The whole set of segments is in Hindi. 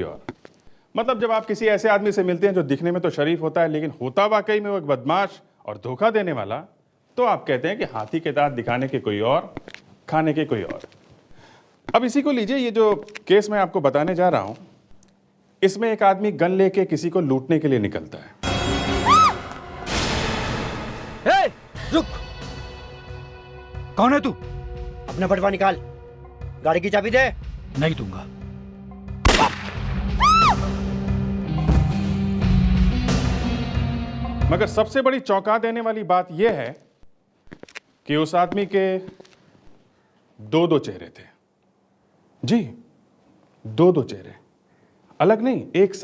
और मतलब जब आप किसी ऐसे आदमी से मिलते हैं जो दिखने में तो शरीफ होता है लेकिन होता वाकई में वो एक बदमाश और धोखा देने वाला, तो आप कहते हैं कि हाथी के दांत दिखाने के कोई और, खाने के कोई और। अब इसी को लीजिए, ये जो केस मैं आपको बताने जा रहा हूं, इसमें एक आदमी गन लेके किसी को लूटने के लिए निकलता है। हे, रुक। कौन है तू? अपना बटवा निकाल, गाड़ी की चाबी दे। नहीं दूंगा। मगर सबसे बड़ी चौंका देने वाली बात यह है कि उस आदमी के दो चेहरे थे। जी, दो चेहरे, अलग नहीं, एक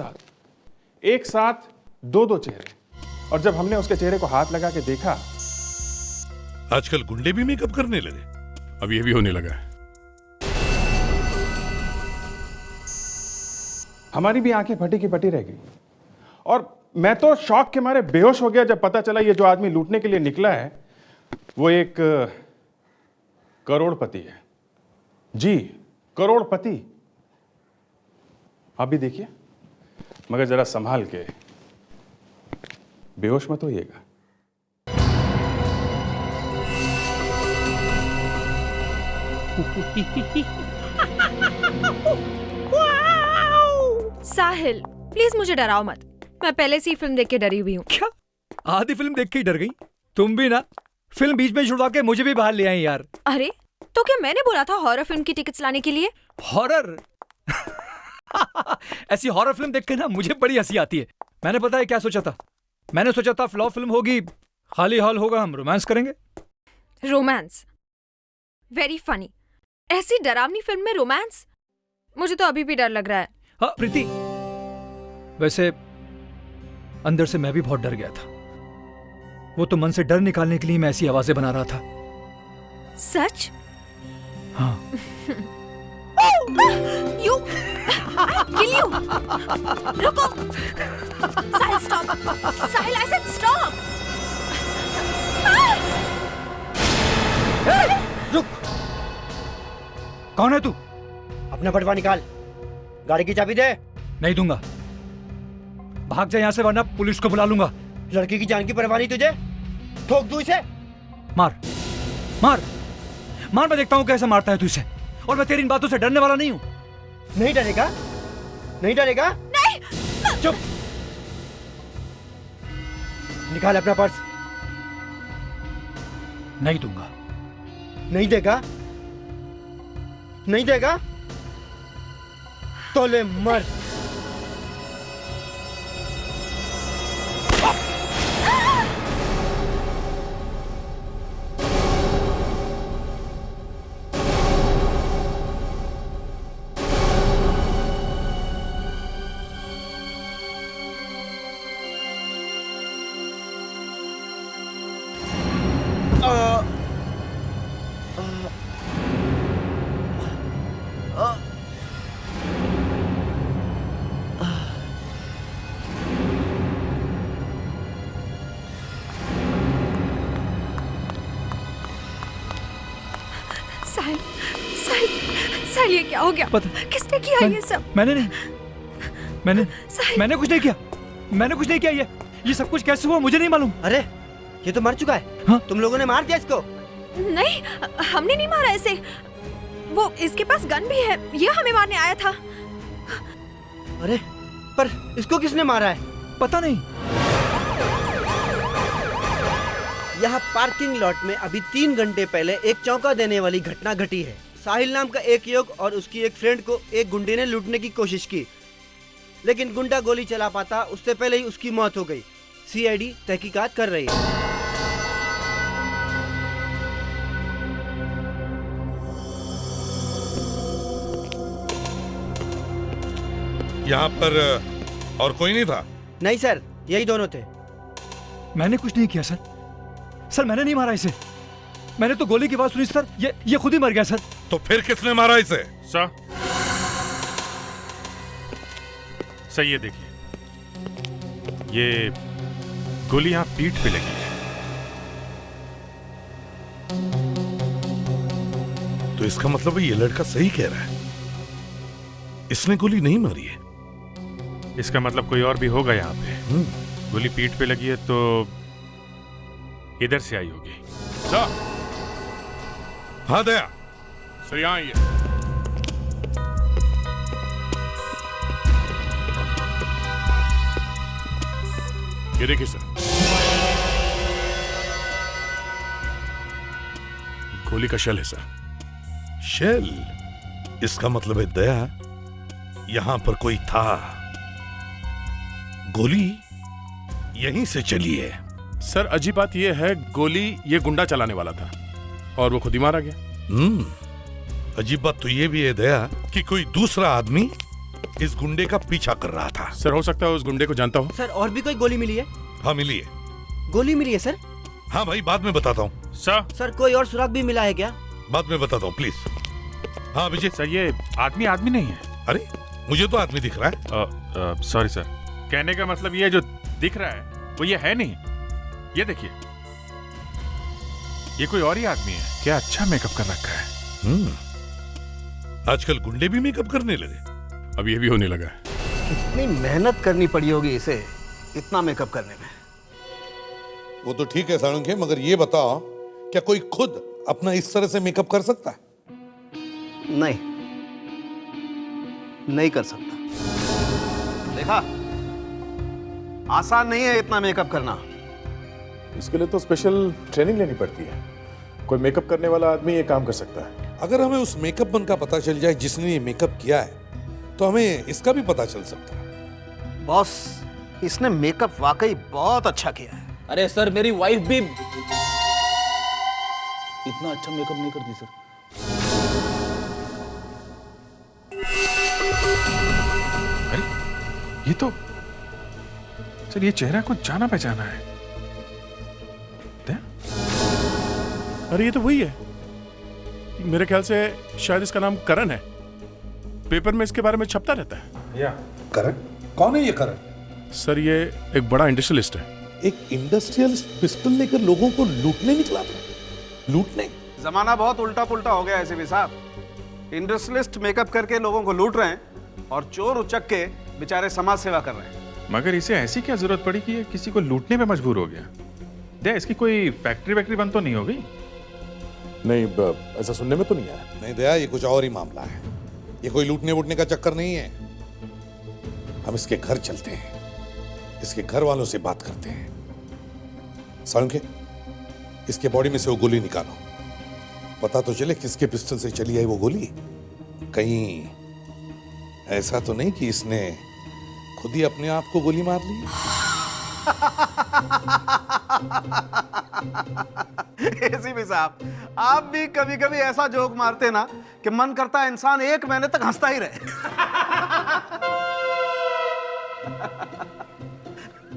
साथ दो चेहरे। और जब हमने उसके चेहरे को हाथ लगा के देखा, आजकल गुंडे भी मेकअप करने लगे। अब ये भी होने लगा है। हमारी भी आंखें फटी की फटी रह गई और मैं तो शौक के मारे बेहोश हो गया जब पता चला ये जो आदमी लूटने के लिए निकला है वो एक करोड़पति है। जी, करोड़पति। आप भी देखिए, मगर जरा संभाल के, बेहोश मत होइएगा। साहिल, प्लीज मुझे डराओ मत। मैं पहले से ही फिल्म देख के डरी हुई हूँ। क्या? आधी फिल्म देख के ही डर गई? तुम भी ना, फिल्म बीच में छुड़वा के मुझे भी बाहर ले आई यार। अरे, तो क्या मैंने बोला था हॉरर फिल्म की टिकट्स लाने के लिए? हॉरर? ऐसी हॉरर फिल्म देख के ना मुझे बड़ी हंसी आती है। मैंने पता है क्या सोचा था? मैंने सोचा था फ्लॉप फिल्म होगी, खाली हॉल होगा, हम रोमांस करेंगे। रोमांस? Very funny. ऐसी डरावनी फिल्म में रोमांस? मुझे तो अभी भी डर लग रहा है। हाँ प्रीति, वैसे अंदर से मैं भी बहुत डर गया था। वो तो मन से डर निकालने के लिए मैं ऐसी आवाजें बना रहा था। सच? हाँ। You kill you! रुको! साहिल stop! Sahil, I said stop! रुक! कौन है तू? अपना बटवा निकाल, गाड़ी की चाबी दे। नहीं दूंगा। भाग जा यहाँ से वरना पुलिस को बुला लूंगा। लड़की की जान की परवाह नहीं तुझे? ठोक दूं इसे। मार मार मार, मैं देखता हूँ कैसे मारता है तू इसे। और मैं तेरी इन बातों से डरने वाला नहीं हूँ। नहीं डरेगा? नहीं डरेगा? नहीं! चुप! निकाल अपना पर्स। नहीं दूंगा। नहीं देगा? नहीं देगा? तो ले मर। साहिल, साहिल, साहिल, ये क्या हो गया? किसने किया ये सब? मैंने नहीं, साहिल, मैंने कुछ नहीं किया। मैंने कुछ नहीं किया। ये सब कुछ कैसे हुआ मुझे नहीं मालूम। अरे, ये तो मर चुका है। हाँ? तुम लोगों ने मार दिया इसको? नहीं, हमने नहीं मारा इसे। वो इसके पास गन भी है, ये हमें मारने आया था। अरे, पर इसको किसने मारा है? पता नहीं। यहाँ पार्किंग लॉट में अभी 3 घंटे पहले एक चौंका देने वाली घटना घटी है। साहिल नाम का एक युवक और उसकी एक फ्रेंड को एक गुंडे ने लूटने की कोशिश की, लेकिन गुंडा गोली चला पाता उससे पहले ही उसकी मौत हो गई। सीआईडी तहकीकात कर रही है। यहाँ पर और कोई नहीं था? नहीं सर, यही दोनों थे। मैंने कुछ नहीं किया सर। सर मैंने नहीं मारा इसे। मैंने तो गोली की आवाज सुनी सर। ये खुद ही मर गया सर। तो फिर किसने मारा इसे? सर ये देखिए, ये गोली यहाँ पीठ पे लगी है। तो इसका मतलब ये लड़का सही कह रहा है, इसने गोली नहीं मारी है। इसका मतलब कोई और भी होगा यहाँ पे। गोली पीठ पे लगी है तो इधर से आई होगी। सर। हाँ दया। सर यहाँ आइए। ये देखिए सर, गोली का शेल है सर। शेल? इसका मतलब है दया यहां पर कोई था। गोली यहीं से चली है। सर अजीब बात यह है, गोली ये गुंडा चलाने वाला था और वो खुद ही मारा गया। अजीब बात तो ये भी है दया कि कोई दूसरा आदमी इस गुंडे का पीछा कर रहा था। सर हो सकता है उस गुंडे को जानता हो। सर और भी कोई गोली मिली है? हाँ मिली है। गोली मिली है सर? हाँ भाई बाद में बताता हूँ। सर कोई और सुराग भी मिला है क्या? बाद में बताता हूँ प्लीज। हाँ विजय। सर ये आदमी नहीं है। अरे मुझे तो आदमी दिख रहा है। सॉरी सर, कहने का मतलब ये जो दिख रहा है वो ये है नहीं। ये देखिए, ये कोई और ही आदमी है। क्या अच्छा मेकअप कर रखा है। आजकल गुंडे भी मेकअप करने लगे। अब ये भी होने लगा है। कितनी मेहनत करनी पड़ी होगी इसे इतना मेकअप करने में। वो तो ठीक है साळुंखे, मगर ये बताओ क्या कोई खुद अपना इस तरह से मेकअप कर सकता है? नहीं कर सकता। देखा, आसान नहीं है इतना मेकअप करना। इसके लिए तो स्पेशल ट्रेनिंग लेनी पड़ती है। कोई मेकअप करने वाला आदमी ये काम कर सकता है। अगर हमें उस मेकअप मैन का पता चल जाए जिसने ये मेकअप किया है तो हमें इसका भी पता चल सकता है। बॉस, इसने मेकअप वाकई बहुत अच्छा किया है। अरे सर, मेरी वाइफ भी इतना अच्छा मेकअप नहीं करती सर। अरे ये तो सर, ये चेहरा कुछ जाना पहचाना है। अरे ये तो वही है। मेरे ख्याल से शायद इसका नाम करण है। पेपर में इसके बारे में छपता रहता है। या करण? कौन है ये करण? सर ये एक बड़ा इंडस्ट्रियलिस्ट है। एक इंडस्ट्रियलिस्ट पिस्टल लेकर लोगों को लूटने निकला था। लूटने? जमाना बहुत उल्टा पुल्टा हो गया है साहब। इंडस्ट्रियलिस्ट मेकअप करके लोगों को लूट रहे हैं और चोर उचक के बेचारे समाज सेवा कर रहे हैं। मगर इसे ऐसी क्या जरूरत पड़ी कि ये किसी को लूटने पे मजबूर हो गया? दे, इसकी कोई फैक्ट्री बंद तो नहीं हो गई? नहीं, ऐसा सुनने में तो नहीं आया। नहीं दया, ये कुछ और ही मामला है। ये कोई लूटने वूटने का चक्कर नहीं है। हम इसके घर चलते हैं, इसके घर वालों से बात करते हैं। साळुंखे, इसके बॉडी में से वो गोली निकालो। पता तो चले किसके पिस्टल से चली है वो गोली। कहीं ऐसा तो नहीं कि इसने खुद ही अपने आप को गोली मार ली? एसीपी साहब, आप भी कभी कभी ऐसा जोक मारते ना कि मन करता है इंसान 1 महीने तक हंसता ही रहे।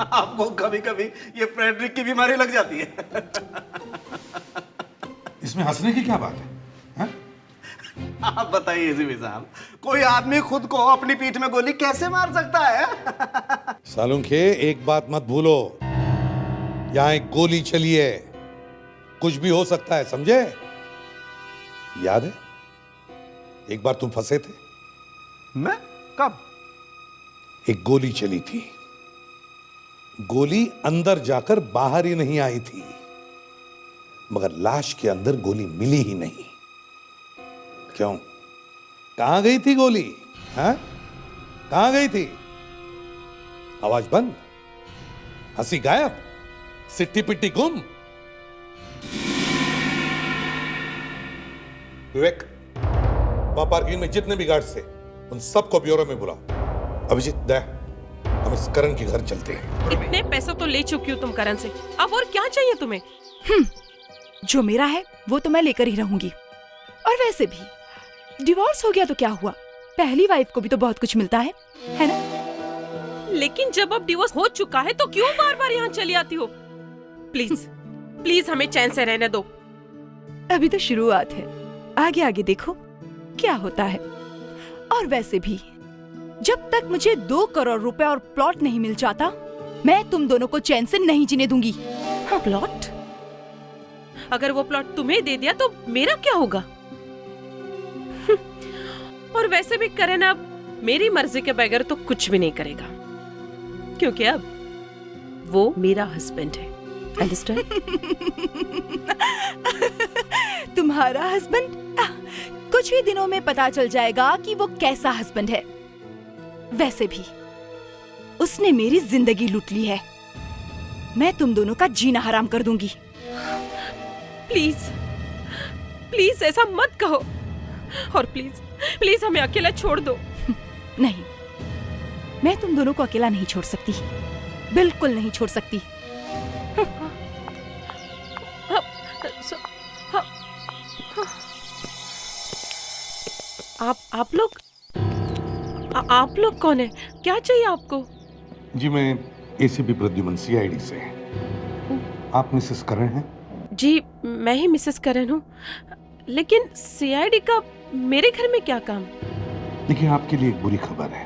आपको कभी कभी ये फ्रेडरिक की बीमारी लग जाती है। इसमें हंसने की क्या बात है? आप बताइए एसीपी साहब, कोई आदमी खुद को अपनी पीठ में गोली कैसे मार सकता है? साळुंखे, एक बात मत भूलो, यहां एक गोली चली है। कुछ भी हो सकता है, समझे? याद है एक बार तुम फंसे थे? मैं? कब? एक गोली चली थी। गोली अंदर जाकर बाहर ही नहीं आई थी, मगर लाश के अंदर गोली मिली ही नहीं। क्यों? कहां गई थी गोली? हाँ, कहां गई थी? आवाज बंद, हंसी गायब, सिट्टी पिट्टी गुम। विवेक, वहां पार्किंग में जितने भी गार्ड्स थे उन सबको ब्यूरो में बुलाओ। अभिजीत, दया, हम इस करण के घर चलते हैं। इतने पैसे तो ले चुकी हूँ तुम करण से, अब और क्या चाहिए तुम्हें? जो मेरा है वो तो मैं लेकर ही रहूंगी। और वैसे भी डिवोर्स हो गया तो क्या हुआ, पहली वाइफ को भी तो बहुत कुछ मिलता है ना? लेकिन जब अब डिवोर्स हो चुका है तो क्यों बार बार यहाँ चली आती हो? प्लीज प्लीज हमें चैन से रहने दो। अभी तो शुरुआत है, आगे आगे देखो क्या होता है। और वैसे भी जब तक मुझे 2 करोड़ रुपए और प्लॉट नहीं मिल जाता, मैं तुम दोनों को चैन से नहीं जीने दूंगी। हाँ, प्लॉट? अगर वो प्लॉट तुम्हें दे दिया तो मेरा क्या होगा? और वैसे भी करण अब मेरी मर्जी के बगैर तो कुछ भी नहीं करेगा। क्योंकि अब वो मेरा हस्बैंड है। अंडरस्टैंड? तुम्हारा हस्बैंड? कुछ ही दिनों में पता चल जाएगा कि वो कैसा हस्बैंड है। वैसे भी उसने मेरी जिंदगी लूट ली है। मैं तुम दोनों का जीना हराम कर दूंगी। प्लीज प्लीज ऐसा मत कहो, और प्लीज प्लीज हमें अकेला छोड़ दो। नहीं, मैं तुम दोनों को अकेला नहीं छोड़ सकती, बिल्कुल नहीं छोड़ सकती। आप लोग कौन है? क्या चाहिए आपको? जी मैं एसीपी प्रद्युमन सीआईडी से। आप मिसेस करण हैं? जी मैं ही मिसेस करण हूँ, लेकिन सीआईडी का मेरे घर में क्या काम? देखिए आपके लिए एक बुरी खबर है।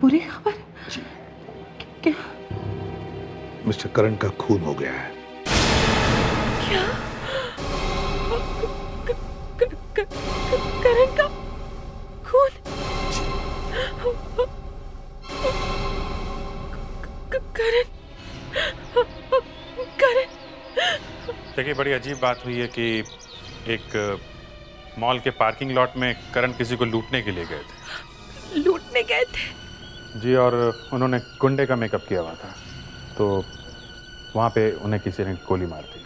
बुरी खबर? जी। क्या? मिस्टर करण का खून हो गया है। क्या? करण का खून? करण देखिए, बड़ी अजीब बात हुई है कि एक मॉल के पार्किंग लॉट में करण किसी को लूटने के लिए गए थे। लूटने गए थे? जी, और उन्होंने गुंडे का मेकअप किया हुआ था, तो वहाँ पे उन्हें किसी ने गोली मार दी।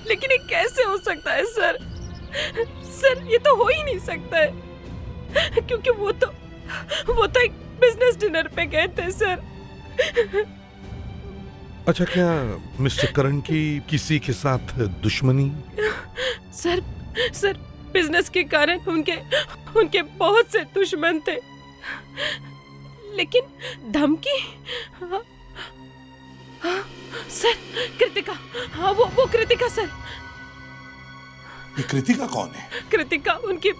लेकिन ये कैसे हो सकता है सर? सर ये तो हो ही नहीं सकता है, क्योंकि वो तो एक बिजनेस डिनर पे गए थे सर। अच्छा, क्या मिस्टर करण की किसी के साथ दुश्मनी? सर बिजनेस के कारण उनके बहुत से दुश्मन थे, लेकिन धमकी? सर कृतिका, हाँ वो कृतिका सर। ये कृतिका कौन है? कृतिका उनकी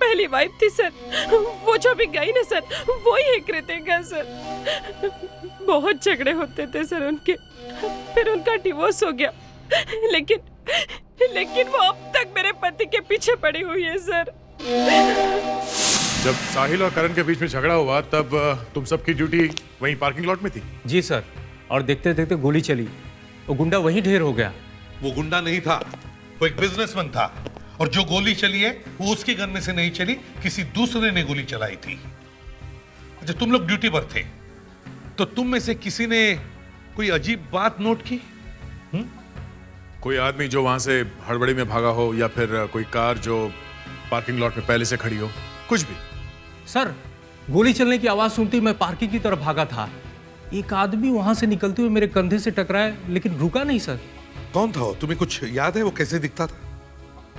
पहली वाइफ थी सर, वो जो भी गई ना सर, वो ही है कृतिका सर। बहुत झगड़े होते थे सर उनके, फिर उनका डिवोर्स हो गया, लेकिन वो अब तक मेरे पति के पीछे पड़ी हुई है सर। जब साहिल और करण के बीच में झगड़ा हुआ तब तुम सबकी ड्यूटी वहीं पार्किंग लॉट में थी? जी सर, और देखते देखते गोली चली, वो गुंडा वहीं ढेर हो गया। वो गुंडा नहीं था, वो एक बिजनेसमैन था, और जो गोली चली है वो उसके गन में से नहीं चली, किसी दूसरे ने गोली चलाई थी। अच्छा, तुम लोग ड्यूटी पर थे, तो तुम में से किसी ने कोई अजीब बात नोट की? कोई आदमी जो वहां से हड़बड़ी में भागा हो, या फिर कोई कार जो पार्किंग लॉट में पहले से खड़ी हो, कुछ भी? सर गोली चलने की आवाज सुनती मैं पार्किंग की तरफ भागा था। एक आदमी वहां से निकलते हुए मेरे कंधे से टकराया, लेकिन रुका नहीं सर। कौन था वो? तुम्हें कुछ याद है वो कैसे दिखता था?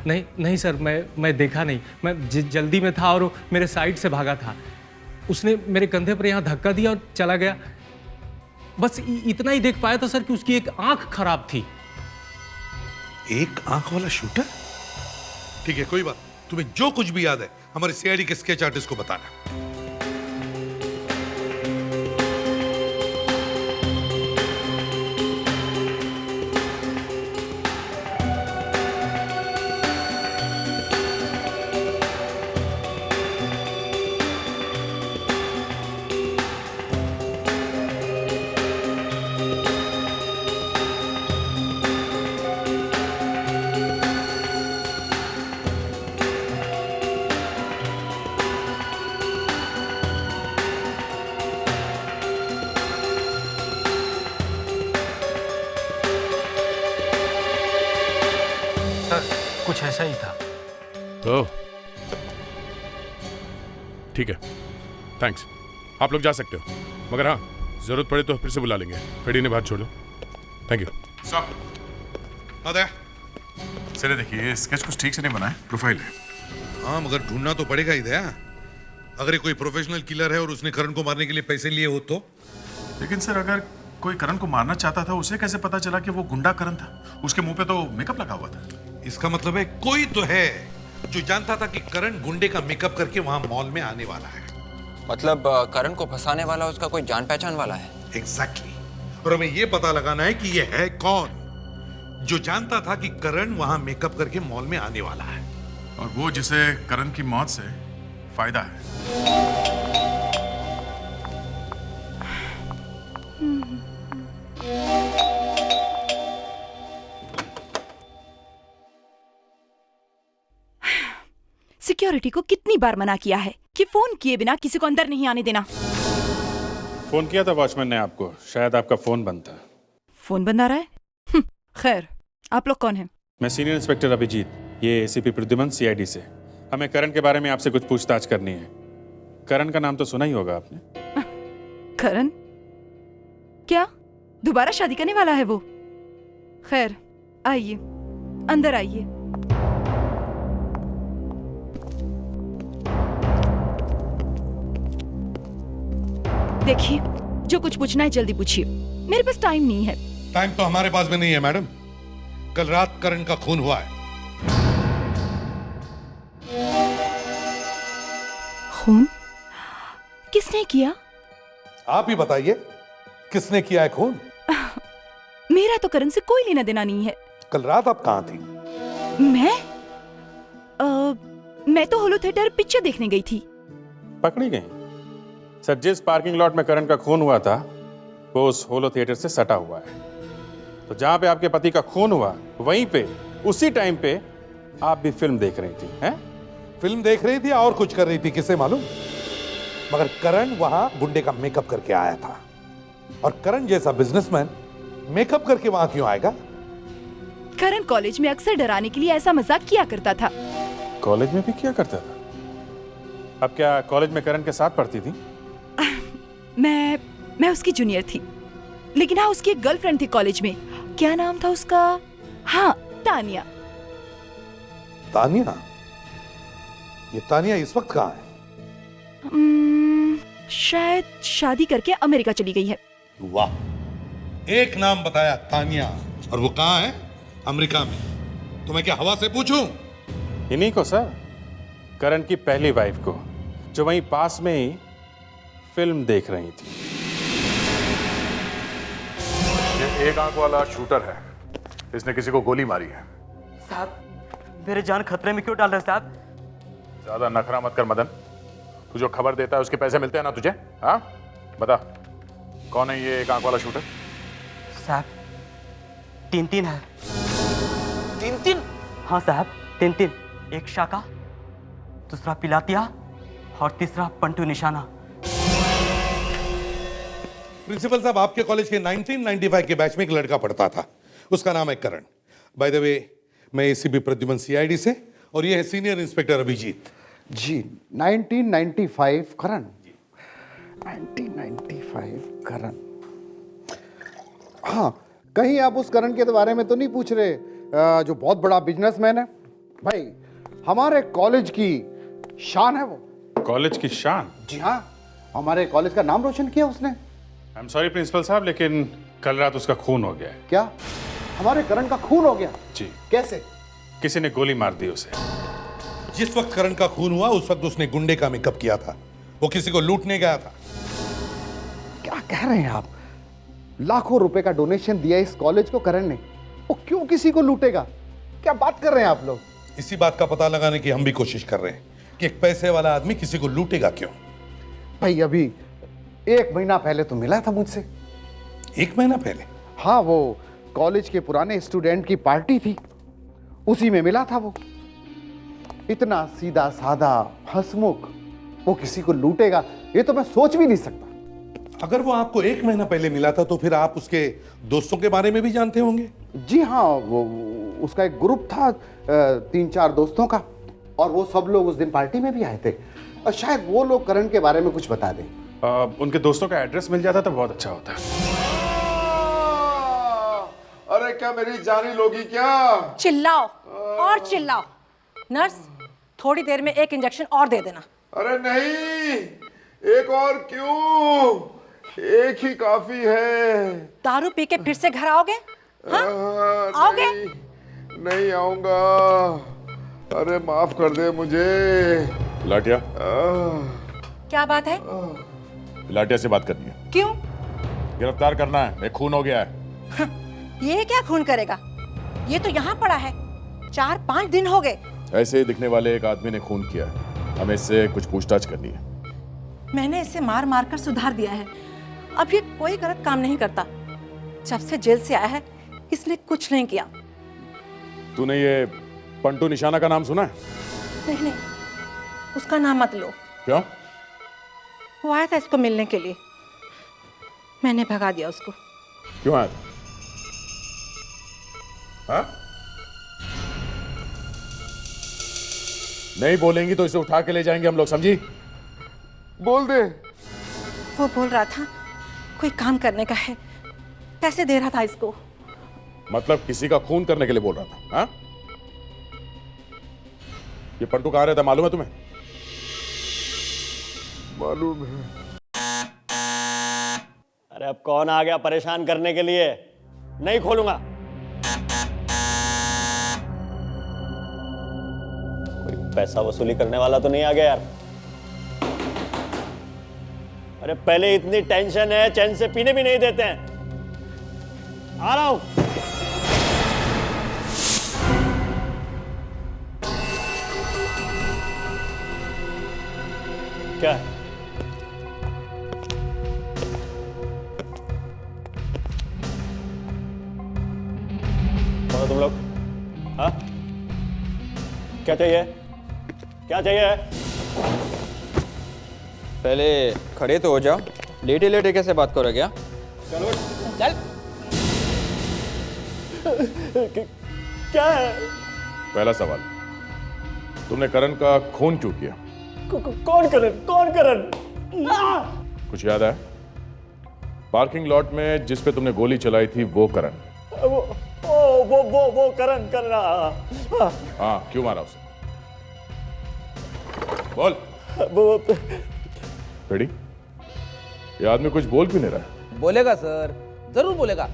नहीं सर, मैं देखा नहीं, मैं जल्दी में था और मेरे साइड से भागा था। उसने मेरे कंधे पर यहाँ धक्का दिया और चला गया। बस इतना ही देख पाया था सर कि उसकी एक आंख खराब थी। एक आंख वाला शूटर? ठीक है, कोई बात, तुम्हें जो कुछ भी याद है हमारे सीआईडी के स्केच आर्टिस्ट को बताना। कुछ ऐसा ही था। ओह, ठीक है, थैंक्स। आप लोग जा सकते हो, मगर हाँ, जरूरत पड़े तो फिर से बुला लेंगे। फेडी ने बात छोड़ दो। Thank you. सर देखिए, ये स्केच कुछ ठीक से नहीं बना है, प्रोफाइल है। हाँ, मगर ढूंढना तो पड़ेगा ही दया। अगर ये कोई प्रोफेशनल किलर है और उसने करण को मारने के लिए पैसे लिए हो तो? लेकिन सर, अगर कोई करण को मारना चाहता था, उसे कैसे पता चला कि वो गुंडा करण था? उसके मुंह पे तो मेकअप लगा हुआ था। इसका मतलब है कोई तो है जो जानता था कि करण गुंडे का मेकअप करके वहां मॉल में आने वाला है। मतलब करण को फंसाने वाला उसका कोई जान पहचान वाला है? एग्जैक्टली। और हमें यह पता लगाना है कि यह है कौन जो जानता था कि करण वहां मेकअप करके मॉल में आने वाला है, और वो जिसे करण की मौत से फायदा है। सिक्योरिटी को कितनी बार मना किया है कि फोन किए बिना किसी को अंदर नहीं आने देना। फोन किया था वॉचमैन ने आपको, शायद आपका फोन बंद था। फोन बंद आ रहा है? खैर, आप लोग कौन हैं? मैं सीनियर इंस्पेक्टर अभिजीत, ये एसीपी प्रद्युमन सीआईडी से। हमें करण के बारे में आपसे कुछ पूछताछ करनी है। करण का नाम तो सुना ही होगा आपने। करण? क्या दोबारा शादी करने वाला है वो? खैर, आइए, अंदर आइए। देखिए, जो कुछ पूछना है जल्दी पूछिए, मेरे पास टाइम नहीं है। टाइम तो हमारे पास भी नहीं है मैडम। कल रात करण का खून हुआ है। खून? किसने किया? आप ही बताइए, किसने किया है खून? मेरा तो करण से कोई लेना देना नहीं है। कल रात आप कहां थी? मैं तो होलो थिएटर पिक्चर देखने गई थी। पकड़ी गई? सर, जिस पार्किंग लॉट में करण का खून हुआ था वो उस होलो थिएटर से सटा हुआ है। तो जहां पे आपके पति का खून हुआ, वहीं पे उसी टाइम पे आप भी फिल्म देख रही थी, हैं? फिल्म देख रही थी और कुछ कर रही थी, किसे मालूम। मगर करण वहां गुंडे का मेकअप करके आया था, और करण जैसा बिजनेसमैन मेकअप करके वहां क्यों आएगा? करण कॉलेज में अक्सर डराने के लिए ऐसा मजाक किया करता था। कॉलेज में भी किया करता था? अब क्या कॉलेज में करण के साथ पढ़ती थी? मैं उसकी जूनियर थी, लेकिन हाँ, उसकी एक गर्लफ्रेंड थी कॉलेज में। क्या नाम था उसका? हाँ, तानिया। तानिया? ये तानिया इस वक्त कहाँ है? शायद शादी करके अमेरिका चली गई है। वाह, एक नाम बताया, तानिया, और वो कहाँ है? अमेरिका में। तो मैं क्या हवा से पूछूं? इन्हीं को सर, करण की पहली वाइफ को, जो वहीं पास में ही फिल्म देख रही थी। ये एक आंख वाला शूटर है, इसने किसी को गोली मारी है। साहब, मेरे जान खतरे में क्यों डाल रहे हैं साहब? ज्यादा नखरा मत कर मदन। तू जो खबर देता है उसके पैसे मिलते हैं ना तुझे? हाँ, बता कौन है ये एक आंख वाला शूटर? साहब, तीन है। तीन? हाँ साहब, तीन। एक शाका, दूसरा पिलातिया और तीसरा पंटू निशाना। प्रिंसिपल साहब, आपके कॉलेज के 1995 के बैच में एक लड़का पढ़ता था, उसका नाम है करण। बाय द वे, मैं एसीपी प्रद्युमन सीआईडी से, और ये है सीनियर इंस्पेक्टर अभिजीत जी। 1995 करण? 1995 करण। हाँ, कहीं आप उस करण के बारे में तो नहीं पूछ रहे जो बहुत बड़ा बिजनेसमैन है? भाई, हमारे कॉलेज की शान है वो। कॉलेज की शान? जी हाँ, हमारे कॉलेज का नाम रोशन किया उसने। आई एम सॉरी प्रिंसिपल साहब, लेकिन कल रात उसका खून हो गया है। क्या? हमारे करण का खून हो गया? जी। कैसे? किसी ने गोली मार दी उसे। जिस वक्त करण का खून हुआ उस वक्त उसने गुंडे का मेकअप किया था, वो किसी को लूटने गया था। क्या कह रहे हैं आप? लाखों रुपए का डोनेशन दिया इस कॉलेज को करण ने, वो क्यों किसी को लूटेगा? क्या बात कर रहे हैं आप लोग? इसी बात का पता लगाने की हम भी कोशिश कर रहे हैं कि एक पैसे वाला आदमी किसी को लूटेगा क्यों। भाई, अभी 1 महीना पहले तो मिला था मुझसे। 1 महीना पहले? हाँ, वो कॉलेज के पुराने स्टूडेंट की पार्टी थी, उसी में मिला था वो। इतना सीधा साधा, हंसमुख, वो किसी को लूटेगा ये तो मैं सोच भी नहीं सकता। अगर वो आपको 1 महीना पहले मिला था तो फिर आप उसके दोस्तों के बारे में भी जानते होंगे? जी हाँ, वो उसका एक ग्रुप था 3-4 दोस्तों का, और वो सब लोग उस दिन पार्टी में भी आए थे, और शायद वो लोग करण के बारे में कुछ बता दें। उनके दोस्तों का एड्रेस मिल जाता तो बहुत अच्छा होता। अरे क्या मेरी जानी लोगी क्या? चिल्लाओ और चिल्लाओ। नर्स, थोड़ी देर में एक इंजेक्शन और दे देना। अरे नहीं, एक और क्यों? एक ही काफी है। दारू पी के फिर से घर आओगे? हाँ? आओगे? नहीं आऊंगा। अरे माफ कर दे मुझे। लाटिया, क्या बात है? लाटिया से बात करनी है। क्यों? गिरफ्तार करना है, एक खून हो गया है। ये क्या खून करेगा? ये तो यहाँ पड़ा है, 4-5 दिन हो गए। ऐसे ही दिखने वाले एक आदमी ने खून किया है, हमें इससे कुछ पूछताछ करनी है। मैंने इसे मार मार कर सुधार दिया है, अब ये कोई गलत काम नहीं करता। जब से जेल से आया है इसने कुछ नहीं किया। तूने ये पंटू निशाना का नाम सुना है? नहीं, उसका नाम मत लो। क्यों? वो आया था इसको मिलने के लिए, मैंने भगा दिया उसको। क्यों आया? हाँ? नहीं बोलेंगी तो इसे उठा के ले जाएंगे हम लोग, समझी? बोल दे। वो बोल रहा था कोई काम करने का है, पैसे दे रहा था इसको। मतलब किसी का खून करने के लिए बोल रहा था? हाँ? ये पंटू कहाँ रहता मालूम है तुम्हें? मालूम है। अरे अब कौन आ गया परेशान करने के लिए? नहीं खोलूंगा। कोई पैसा वसूली करने वाला तो नहीं आ गया यार? अरे पहले इतनी टेंशन है, चैन से पीने भी नहीं देते हैं। आ रहा हूं। क्या है? कौन हो तुम लोग? हाँ? क्या चाहिए? क्या चाहिए? पहले खड़े तो हो जाओ, लेटे लेटे कैसे बात करोगे? क्या? चलो चल। क्या है? पहला सवाल, तुमने करण का खून क्यों किया? कौन करण? कौन करण? कुछ याद है? पार्किंग लॉट में जिस पे तुमने गोली चलाई थी वो करण? वो करण कर रहा। हाँ, क्यों मारा उसे? बोल। वो रेडी? ये आदमी कुछ बोल भी नहीं रहा है। बोलेगा सर, जरूर बोलेगा।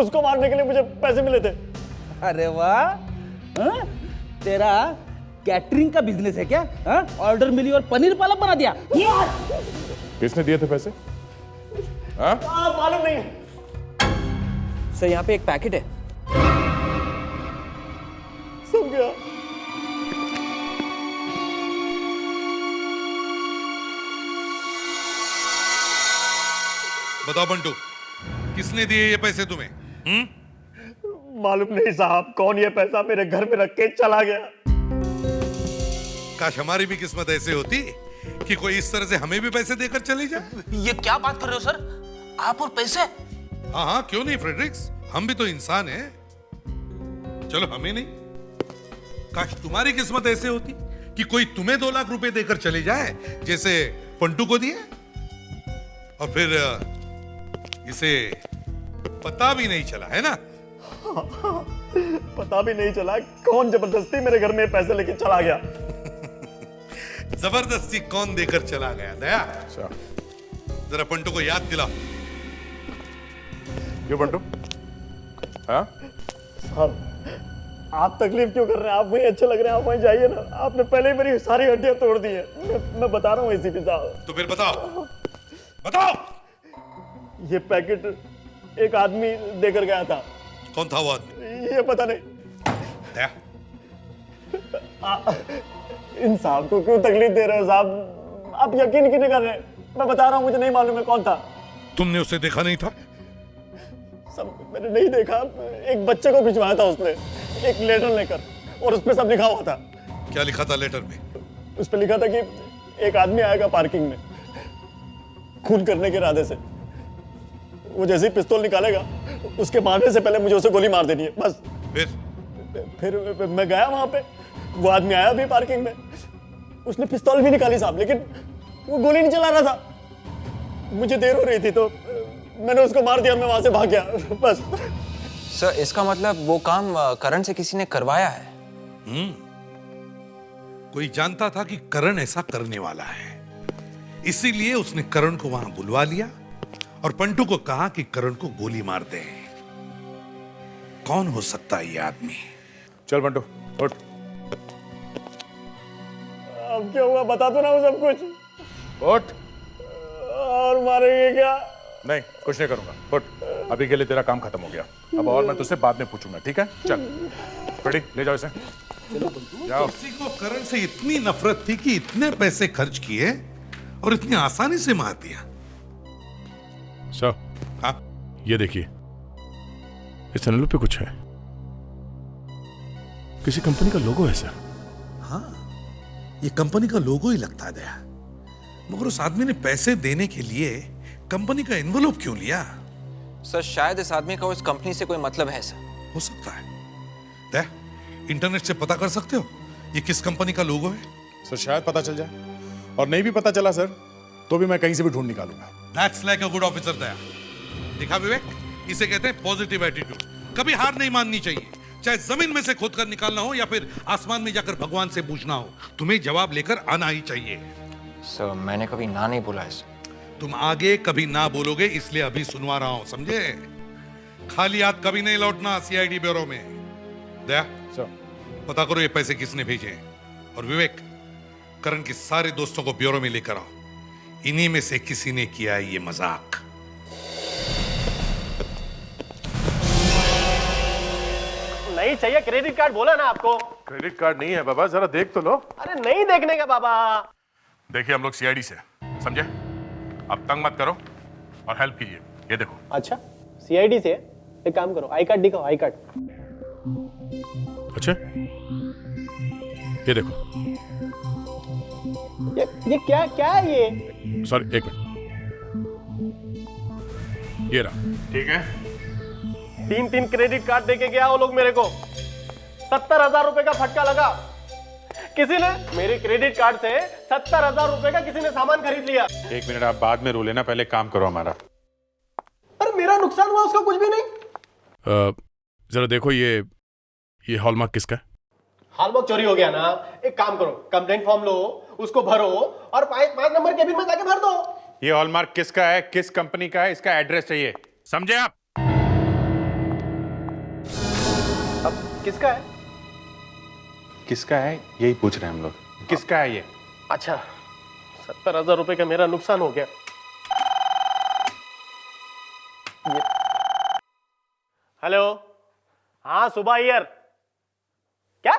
उसको मारने के लिए मुझे पैसे मिले थे। अरे वाह, तेरा कैटरिंग का बिजनेस है क्या? ऑर्डर मिली और पनीर पालक बना दिया। किसने दिए थे पैसे? मालूम नहीं। सर यहाँ पे एक पैकेट है। सब गया। बताओ बंटू, किसने दिए ये पैसे तुम्हें? मालूम नहीं साहब, कौन ये पैसा मेरे घर में रख के चला गया। काश हमारी भी किस्मत ऐसे होती कि कोई इस तरह से हमें भी पैसे देकर चली जाए। ये क्या बात कर रहे हो सर? आप और पैसे? हाँ हाँ, क्यों नहीं फ्रेडरिक्स, हम भी तो इंसान हैं। चलो हमें नहीं, काश तुम्हारी किस्मत ऐसे होती कि कोई तुम्हें 2 लाख रुपए देकर चले जाए, जैसे पंटू को दिए, और फिर इसे पता भी नहीं चला, है ना? पता भी नहीं चला कौन जबरदस्ती मेरे घर में पैसे लेके चला गया। जबरदस्ती कौन देकर चला गया? दया, जरा पंटू को याद दिलाओ। क्यों पंटू? हाँ? साहब, आप तकलीफ क्यों कर रहे हैं? आप वहीं अच्छे लग रहे हैं, आप वहीं जाइए ना। आपने पहले ही मेरी सारी हड्डियां तोड़ दी है। मैं बता रहा हूँ एसीपी साहब। तो फिर बताओ, बताओ। ये पैकेट एक आदमी देकर गया था। कौन था वो आदमी? ये पता नहीं। दया, इन साहब को क्यों तकलीफ दे रहे हो साहब? आप यकीन क्यों नहीं कर रहे? मैं बता रहा हूँ, मुझे नहीं मालूम है कौन था। तुमने उसे देखा नहीं था? सब मैंने नहीं देखा। एक बच्चे को भिजवाया था उसने, एक लेटर लेकर, और उस पर सब लिखा हुआ था। क्या लिखा था लेटर में? उस पर लिखा था कि एक आदमी आएगा पार्किंग में खून करने के इरादे से। वो जैसे ही पिस्तौल निकालेगा, उसके मारने से पहले मुझे उसे गोली मार देनी है, बस। फिर मैं गया वहां पे, वो आदमी आया भी पार्किंग में, उसने पिस्तौल भी निकाली साहब, लेकिन वो गोली नहीं चला रहा था। मुझे देर हो रही थी तो मैंने उसको मार दिया, मैं वहां से भाग गया, बस। सर इसका मतलब वो काम करण से किसी ने करवाया है? कोई जानता था कि करण ऐसा करने वाला है, इसीलिए उसने करण को वहां बुलवा लिया और पंटू को कहा कि करण को गोली मार दे। कौन हो सकता है ये आदमी? चल पंटू उठ। अब क्या हुआ बता दो ना वो सब कुछ। उठ। और मारेंगे क्या? नहीं, कुछ नहीं करूंगा, उठ। अभी के लिए तेरा काम खत्म हो गया, अब और मैं तुझसे बाद में पूछूंगा, ठीक है? चल रेडी, ले जाओ इसे। जाओ। किसी को करण से इतनी नफरत थी कि इतने पैसे खर्च किए और इतनी आसानी से मार दिया। सर, हाँ? ये देखिए, इस एनवेलप पे कुछ है। किसी कंपनी का लोगो है सर। हाँ, ये कंपनी का लोगो ही लगता है दया, मगर उस आदमी ने पैसे देने के लिए कंपनी का एनवलप क्यों लिया? सर शायद इस आदमी का उस कंपनी से कोई मतलब है सर। हो सकता है। दया, इंटरनेट से पता कर सकते हो ये किस कंपनी का लोगो है? सर शायद पता चल जाए, और नहीं भी पता चला सर तो भी मैं कहीं से भी ढूंढ निकालूंगा। That's like a good officer दया। देखा विवेक, इसे कहते हैं पॉजिटिव एटीट्यूड। कभी हार नहीं माननी चाहिए, चाहे जमीन में से खोद कर निकालना हो या फिर आसमान में जाकर भगवान से पूछना हो, तुम्हें जवाब लेकर आना ही चाहिए। सर मैंने कभी ना नहीं बोला है। तुम आगे कभी ना बोलोगे इसलिए अभी सुनवा रहा हूं, समझे? खाली हाथ कभी नहीं लौटना सीआईडी ब्यूरो में। दया सर, पता करो ये पैसे किसने भेजे हैं, और विवेक, करण के सारे दोस्तों को ब्यूरो में लेकर आओ। इन्हीं में से किसी ने किया है ये मजाक। नहीं चाहिए क्रेडिट कार्ड, बोला ना आपको। क्रेडिट कार्ड नहीं है बाबा, जरा देख तो लो। अरे नहीं देखने का बाबा। देखिए हम लोग सीआईडी से, समझे? अब तंग मत करो और हेल्प कीजिए। ये देखो। अच्छा, सीआईडी से? एक काम करो, आई कार्ड दिखाओ, आई कार्ड। अच्छा, ये देखो। ये क्या क्या है ये? सर एक मिनट, ये रहा। ठीक है। 3 क्रेडिट कार्ड देके गया वो लोग मेरे को। 70,000 रुपए का फटका लगा। किसी ने मेरे क्रेडिट कार्ड से 70,000 रुपए का किसी ने सामान खरीद लिया। एक मिनट, आप बाद में रो लेना, पहले काम करो हमारा। अरे मेरा नुकसान हुआ, उसका कुछ भी नहीं। जरा देखो ये हॉलमार्क किसका है? हॉलमार्क चोरी हो गया ना। एक काम करो, कंप्लेंट फॉर्म लो, उसको भरो और 5 नंबर केबिन में जाके भर दो। ये हॉलमार्क किसका है, किस कंपनी का है, इसका एड्रेस चाहिए, समझे आप? अब किसका है? किसका है यही पूछ रहे हैं हम लोग, किसका है ये? अच्छा, 70,000 रुपए का मेरा नुकसान हो गया। हेलो, हाँ सुबह अय्यर। क्या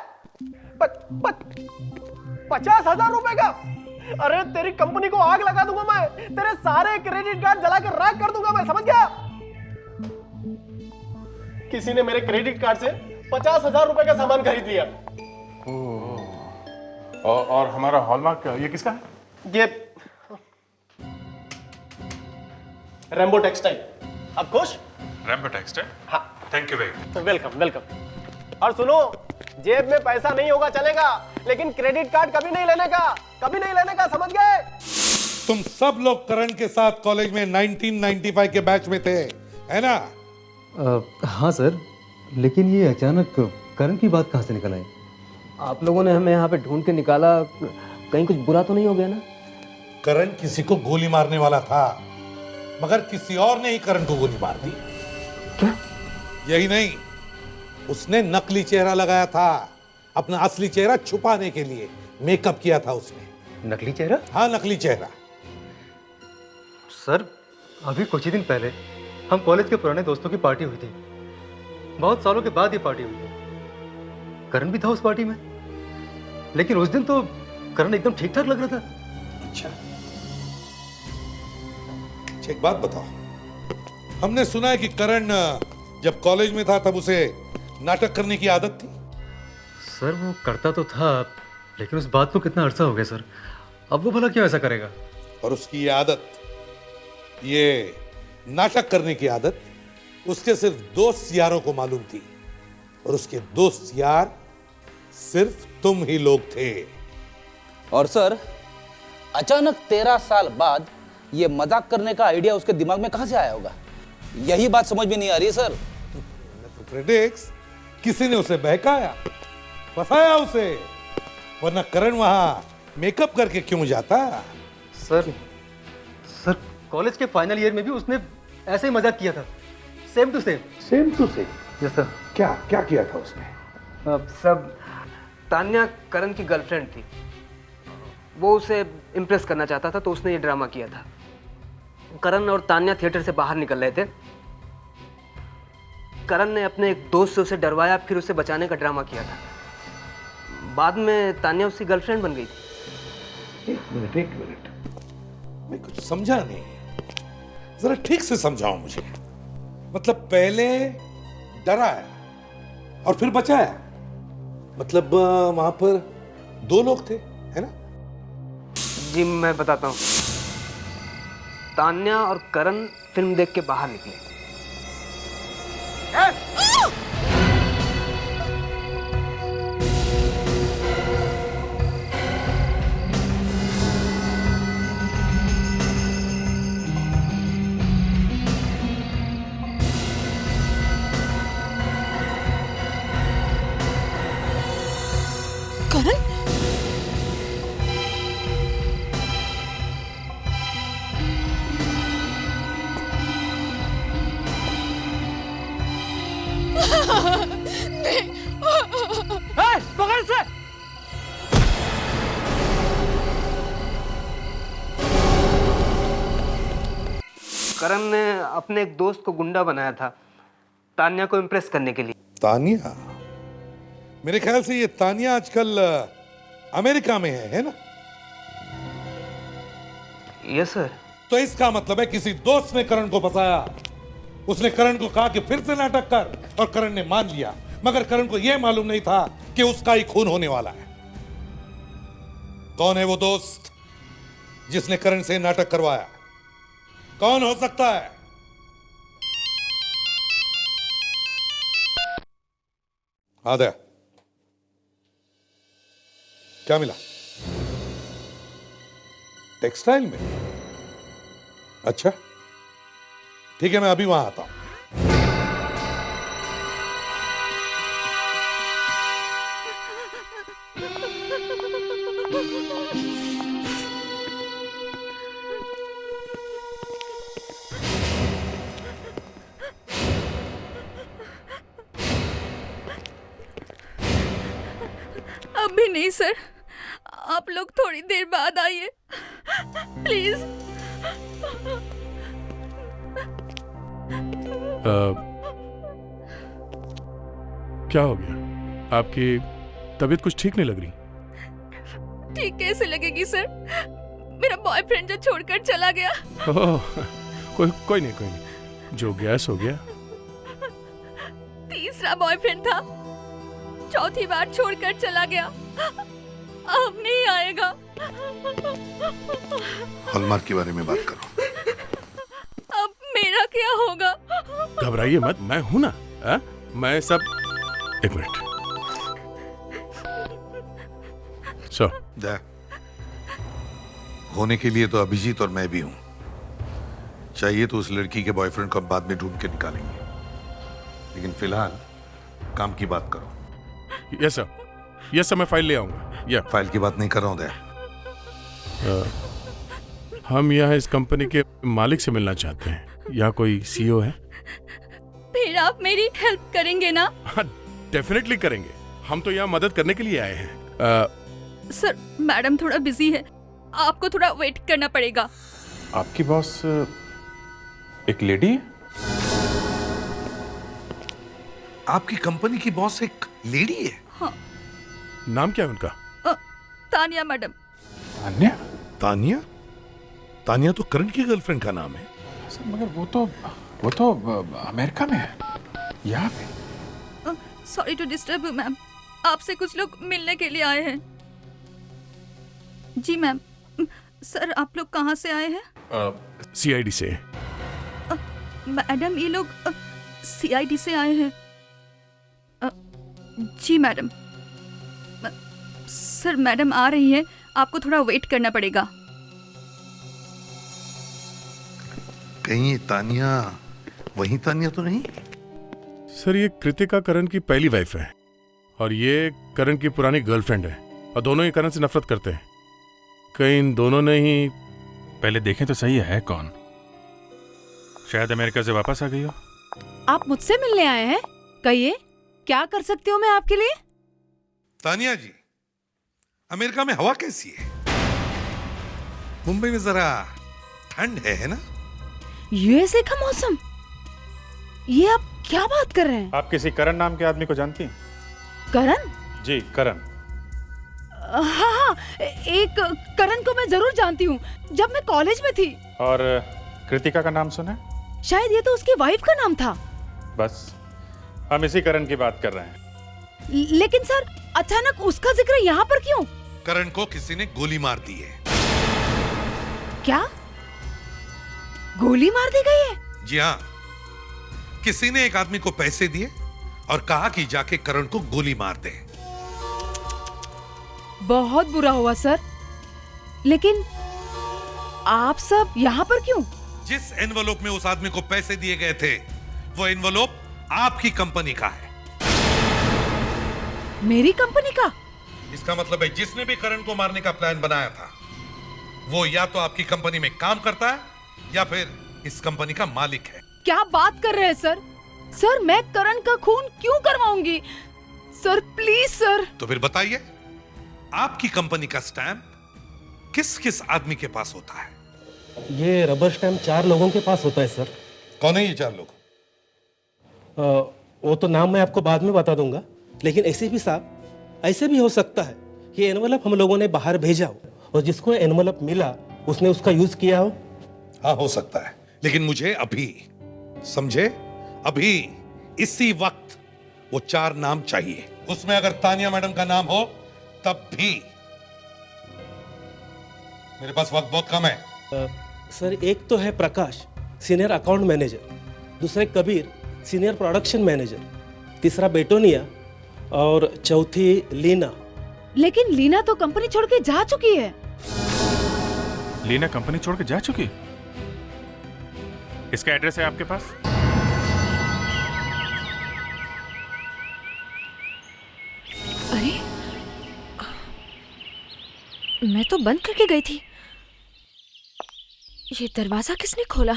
50,000 रुपए का? अरे तेरी कंपनी को आग लगा दूंगा मैं, तेरे सारे क्रेडिट कार्ड जला कर राख कर दूंगा मैं, समझ गया? किसी ने मेरे क्रेडिट कार्ड से 50,000 रुपए का सामान खरीद लिया। और हमारा हॉलमार्क ये किसका है? ये रेम्बो टेक्सटाइल। अब खुश? Rambo textile? हाँ। Thank you very. Welcome welcome. और सुनो, जेब में पैसा नहीं होगा चलेगा, लेकिन क्रेडिट कार्ड कभी नहीं लेने का, कभी नहीं लेने का, समझ गए? तुम सब लोग करण के साथ कॉलेज में 1995 के बैच में थे, है ना? हाँ सर, लेकिन ये अचानक करण की बात कहाँ से निकल आई? आप लोगों ने हमें यहाँ पे ढूंढ के निकाला, कहीं कुछ बुरा तो नहीं हो गया ना? करण किसी को गोली मारने वाला था, मगर किसी और ने ही करण को गोली मार दी। क्या? यही नहीं, उसने नकली चेहरा लगाया था, अपना असली चेहरा छुपाने के लिए मेकअप किया था उसने। नकली चेहरा? हाँ, नकली चेहरा। सर, अभी कुछ ही दिन पहले हम कॉलेज के पुराने दोस्तों की पार्टी हुई थी। बहुत सालों के बाद ये पार्टी हुई। करण भी था उस पार्टी में, लेकिन उस दिन तो करण एकदम ठीक ठाक लग रहा था। अच्छा, एक बात बताओ, हमने सुना है कि करण जब कॉलेज में था तब उसे नाटक करने की आदत थी। सर वो करता तो था, लेकिन उस बात को कितना अरसा हो गया सर, अब वो भला क्यों ऐसा करेगा? और उसकी ये आदत, ये नाटक करने की आदत उसके सिर्फ दोस्त यारों को मालूम थी, और उसके दोस्त यार सिर्फ तुम ही लोग थे। और सर, अचानक 13 साल बाद ये मजाक करने का आइडिया उसके दिमाग में कहां से आया होगा? यही बात समझ में नहीं आ रही है सर। प्रेडिक्स, किसी ने उसे बहकाया, फंसाया उसे, वरना करण वहां मेकअप करके क्यों जाता? सर कॉलेज के फाइनल ईयर में भी उसने ऐसे ही मजाक किया था, same to same. Same to same? Yes sir. क्या क्या किया था उसने? सब तान्या करण की गर्लफ्रेंड थी, वो उसे इम्प्रेस करना चाहता था, तो उसने ये ड्रामा किया था। करण और तान्या थिएटर से बाहर निकल रहे थे। करण ने अपने एक दोस्त से उसे डरवाया, फिर उसे बचाने का ड्रामा किया था। बाद में तान्या उसकी गर्लफ्रेंड बन गई थी। एक मिनट, मैं कुछ समझा नहीं, जरा ठीक से समझाओ मुझे। मतलब पहले डराया और फिर बचाया, मतलब वहां पर 2 लोग थे, है ना? जी मैं बताता हूँ। तान्या और करण फिल्म देख के बाहर निकले। करण? पकड़ से! करण ने अपने एक दोस्त को गुंडा बनाया था तान्या को इम्प्रेस करने के लिए। तानिया? मेरे ख्याल से ये तानिया आजकल अमेरिका में है ना? Yes sir. तो इसका मतलब है किसी दोस्त ने करण को फंसाया। उसने करण को कहा कि फिर से नाटक कर, और करण ने मान लिया। मगर करण को यह मालूम नहीं था कि उसका ही खून होने वाला है। कौन है वो दोस्त जिसने करण से नाटक करवाया? कौन हो सकता है? आदया, क्या मिला? टेक्सटाइल में? अच्छा ठीक है, मैं अभी वहां आता हूं। अभी नहीं सर, आप लोग थोड़ी देर बाद आइए प्लीज। क्या हो गया? आपकी तबीयत कुछ ठीक नहीं लग रही। ठीक कैसे लगेगी सर? मेरा बॉयफ्रेंड जो छोड़कर चला गया। ओह, कोई नहीं, जो गया सो गया। तीसरा बॉयफ्रेंड था, चौथी बार छोड़कर चला गया। अब नहीं आएगा। हॉलमार्क के बारे में बात करो। अब मेरा क्या होगा? घबराइए मत, मैं हूं ना। मैं सब। एक मिनट। सो होने के लिए तो अभिजीत और मैं भी हूं। चाहिए तो उस लड़की के बॉयफ्रेंड को बाद में ढूंढ के निकालेंगे, लेकिन फिलहाल काम की बात करो। यस सर, मैं फाइल ले आऊंगा। या फाइल की बात नहीं कर रहा हूं दया। हम यहाँ इस कंपनी के मालिक से मिलना चाहते हैं। यहाँ कोई सीईओ है? फिर आप मेरी हेल्प करेंगे ना? डेफिनेटली करेंगे। हम तो यहाँ मदद करने के लिए आए हैं। सर मैडम थोड़ा बिजी है, आपको थोड़ा वेट करना पड़ेगा। आपकी बॉस एक लेडी है? आपकी कंपनी की बॉस एक लेडी है? हाँ। नाम क्या है उनका? तानिया मैडम। तानिया? तानिया तो करण की गर्लफ्रेंड का नाम है। सर मगर वो तो अमेरिका में है, यहाँ पे। Sorry to disturb you ma'am, आपसे कुछ लोग मिलने के लिए आए हैं। जी मैम। सर आप लोग कहाँ से आए हैं? सीआईडी से। मैडम ये लोग सीआईडी से आए हैं। जी मैडम। सर मैडम आ रही हैं, आपको थोड़ा वेट करना पड़ेगा। कहीं तानिया वही तानिया तो नहीं? सर ये कृतिका करण की पहली वाइफ है और ये करण की पुरानी गर्लफ्रेंड है, और दोनों ही करण से नफरत करते हैं। कहीं इन दोनों ने ही। पहले देखें तो सही है कौन। शायद अमेरिका से वापस आ गई हो। आप मुझसे मिलने आए हैं? कहिए क्या कर सकती हूँ मैं आपके लिए? तानिया जी, अमेरिका में हवा कैसी है? मुंबई में जरा ठंड है ना? यूएसए का मौसम? ये आप क्या बात कर रहे हैं? आप किसी करण नाम के आदमी को जानती हैं? करण? जी करण। हाँ, एक करण को मैं जरूर जानती हूँ, जब मैं कॉलेज में थी। और कृतिका का नाम सुना? शायद ये तो उसकी वाइफ का नाम था। बस हम इसी करण की बात कर रहे हैं। लेकिन सर अचानक उसका जिक्र यहाँ पर क्यों? करण को किसी ने गोली मार दी है। क्या गोली मार दी गई है? जी हाँ, किसी ने एक आदमी को पैसे दिए और कहा कि जाके करण को गोली मार दे। बहुत बुरा हुआ सर, लेकिन आप सब यहाँ पर क्यों? जिस एनवलप में उस आदमी को पैसे दिए गए थे वो एनवलप आपकी कंपनी का है। मेरी कंपनी का? इसका मतलब है जिसने भी करण को मारने का प्लान बनाया था वो या तो आपकी कंपनी में काम करता है या फिर इस कंपनी का मालिक है। क्या बात कर रहे हैं सर? सर मैं करण का खून क्यों करवाऊंगी? Sir please sir. तो फिर बताइए, आपकी कंपनी का स्टैंप किस किस आदमी के पास होता है? ये रबर स्टैम्प 4 लोगों के पास होता है सर। कौन है ये 4 लोग? वो तो नाम मैं आपको बाद में बता दूंगा, लेकिन एसीपी साहब, ऐसे भी हो सकता है ये एनवलप हम लोगों ने बाहर भेजा हो और जिसको एनवलप मिला उसने उसका यूज किया हो। हाँ हो सकता है, लेकिन मुझे अभी, समझे, अभी इसी वक्त वो 4 नाम चाहिए। उसमें अगर तानिया मैडम का नाम हो तब भी। मेरे पास वक्त बहुत कम है। सर एक तो है प्रकाश, सीनियर अकाउंट मैनेजर, दूसरे कबीर, सीनियर प्रोडक्शन मैनेजर, तीसरा बेटोनिया और चौथी लीना। लेकिन लीना तो कंपनी छोड़ के जा चुकी है। लीना कंपनी छोड़ के जा चुकी? इसका एड्रेस है आपके पास? अरे मैं तो बंद करके गई थी, ये दरवाजा किसने खोला?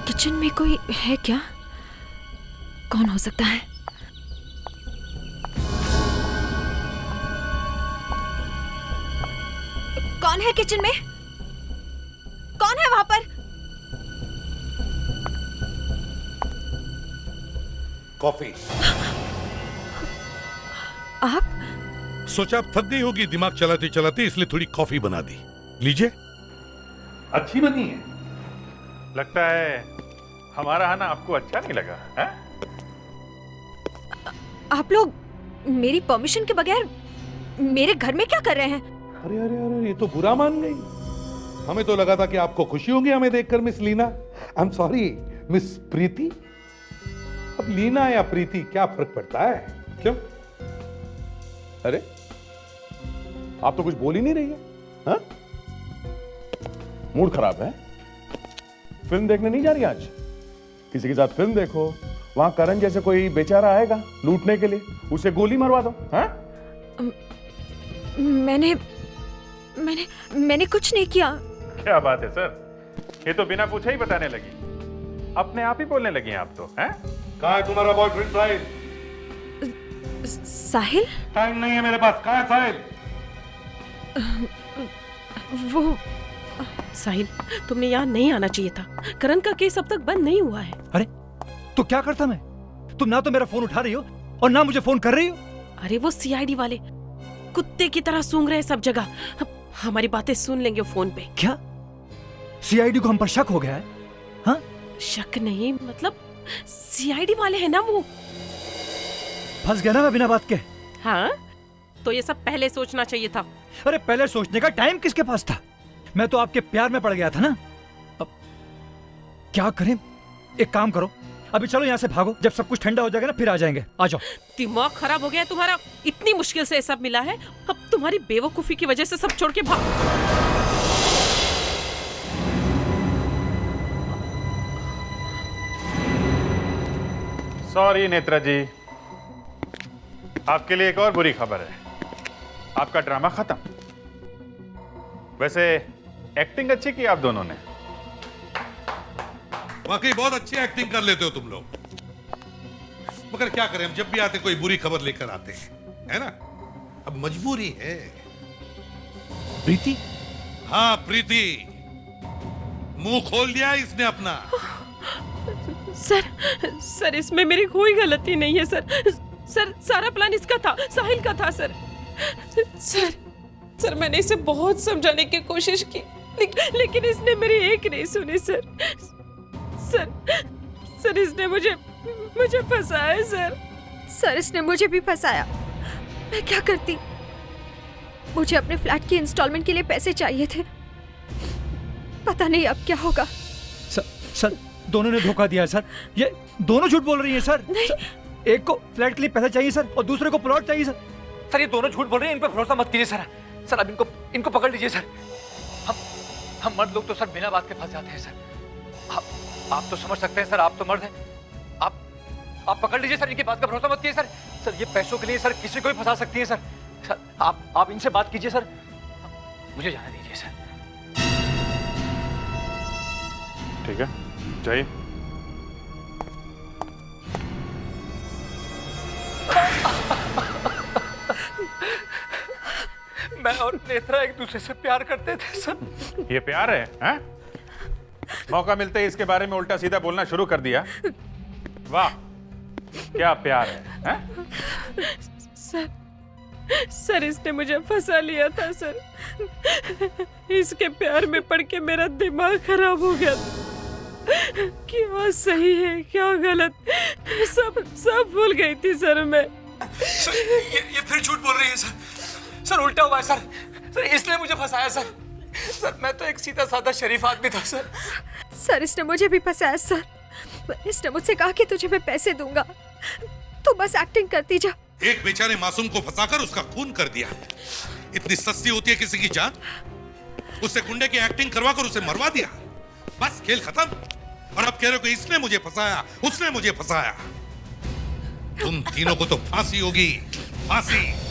किचन में कोई है क्या? कौन हो सकता है? कौन है किचन में? कौन है वहां पर? कॉफी। आप? सोचा आप थक गई होगी दिमाग चलाते चलाते, इसलिए थोड़ी कॉफी बना दी। लीजिए। अच्छी बनी है। लगता है हमारा आना आपको अच्छा नहीं लगा है? आप लोग मेरी परमिशन के बगैर मेरे घर में क्या कर रहे हैं? अरे अरे अरे, ये तो बुरा मान गई। हमें तो लगा था कि आपको खुशी होगी हमें देखकर miss Leena. I am sorry miss Preeti. अब लीना या प्रीति क्या फर्क पड़ता है? क्यों? अरे आप तो कुछ बोल ही नहीं रही है। हाँ? मूड खराब है? फिल्म देखने नहीं जा रही आज? किसी के साथ फिल्म देखो, वहां करण जैसे कोई बेचारा आएगा लूटने के लिए, उसे गोली मरवा दो। हाँ? मैंने कुछ नहीं किया। क्या बात है सर, ये तो बिना पूछे ही बताने लगी, अपने आप ही बोलने लगी हैं आप तो। हैं? कहाँ है तुम्हारा बॉयफ्रेंड साहिल? साहिल? टाइम नहीं है मेरे पास। कहाँ है साहिल? वो साहिल, तुमने यहाँ नहीं आना चाहिए था। करण का केस अब तक बंद नहीं हुआ है। अरे तो क्या करता मैं? तुम ना तो मेरा फोन उठा रही हो और ना मुझे फोन कर रही हो। अरे वो सीआईडी वाले कुत्ते की तरह सूंघ रहे हैं सब जगह। हमारी बातें सुन लेंगे फोन पे। क्या सीआईडी को हम पर शक हो गया है? हाँ? शक नहीं, मतलब सीआईडी वाले हैं ना वो। फंस गया ना मैं बिना बात के। हाँ, तो ये सब पहले सोचना चाहिए था। अरे पहले सोचने का टाइम किसके पास था? मैं तो आपके प्यार में पड़ गया था ना। अब क्या करें? एक काम करो, अभी चलो यहाँ से भागो, जब सब कुछ ठंडा हो जाएगा ना फिर आ जाएंगे। आ जाओ। दिमाग खराब हो गया है तुम्हारा? इतनी मुश्किल से सब मिला है, अब तुम्हारी बेवकूफी की वजह से सब छोड़ के भाग। सॉरी नेत्रा जी, आपके लिए एक और बुरी खबर है, आपका ड्रामा खत्म। वैसे एक्टिंग अच्छी की आप दोनों ने। वाकई बहुत अच्छी एक्टिंग कर लेते हो तुम लोग, मगर क्या करें, हम जब भी आते कोई बुरी खबर लेकर आते हैं, है ना? अब मजबूरी है। प्रीति? हाँ प्रीति, मुंह खोल दिया इसने अपना। सर इसमें मेरी कोई गलती नहीं है सर। सारा प्लान इसका था, साहिल का था सर। मैंने इसे बहुत समझाने की कोशिश की, लेकिन इसने मेरी एक नहीं सुनी सर। सर इसने मुझे फंसाया सर इसने मुझे भी फंसाया। मैं क्या करती? मुझे अपने फ्लैट की इंस्टॉलमेंट के लिए पैसे चाहिए थे। पता नहीं अब क्या होगा। सर दोनों ने धोखा दिया है सर। ये दोनों झूठ बोल रही हैं सर। एक को फ्लैट के लिए पैसे चाहिए सर और दूसरे को प्लॉट चाहिए सर। सर ये दोनों झूठ बोल रहे हैं, इन पर भरोसा मत कीजिए सर। सर अब इनको पकड़ लीजिए सर। हम मर्द लोग तो सर बिना बात के फंस जाते हैं सर। आप तो समझ सकते हैं सर, आप तो मर्द हैं। आप पकड़ लीजिए सर, इनकी बात का भरोसा मत कीजिए सर। सर ये पैसों के लिए सर किसी को भी फंसा सकती है सर। सर आप इनसे बात कीजिए सर, मुझे जाने दीजिए सर। ठीक है, जाइए। मैं और नेत्रा एक दूसरे से प्यार करते थे सर। ये प्यार है, हैं? मौका मिलते ही इसके बारे में उल्टा सीधा बोलना शुरू कर दिया। वाह, क्या प्यार है, हैं? सर इसने मुझे फंसा लिया था सर। इसके प्यार में पड़ के मेरा दिमाग खराब हो गया। क्या सही है क्या गलत सब भूल गई थी सर मैं। सर ये फिर झूठ बोल रही है सर। सर उल्टा हुआ है सर इसने मुझे फंसाया सर। सर मैं तो एक सीधा साधा शरीफ आदमी था सर। सर इसने मुझे भी फंसाया सर। इसने मुझसे कहा कि तुझे मैं पैसे दूंगा, तू बस एक्टिंग करती जा। एक बेचारे मासूम को फंसाकर उसका खून कर दिया। इतनी सस्ती होती है किसी की जान? उससे गुंडे की एक्टिंग करवाकर उसे मरवा दिया। बस खेल खत्म। और अब कह रहे हो कि इसने मुझे फंसाया, उसने मुझे फंसाया। तुम तीनों को तो फांसी होगी, फांसी।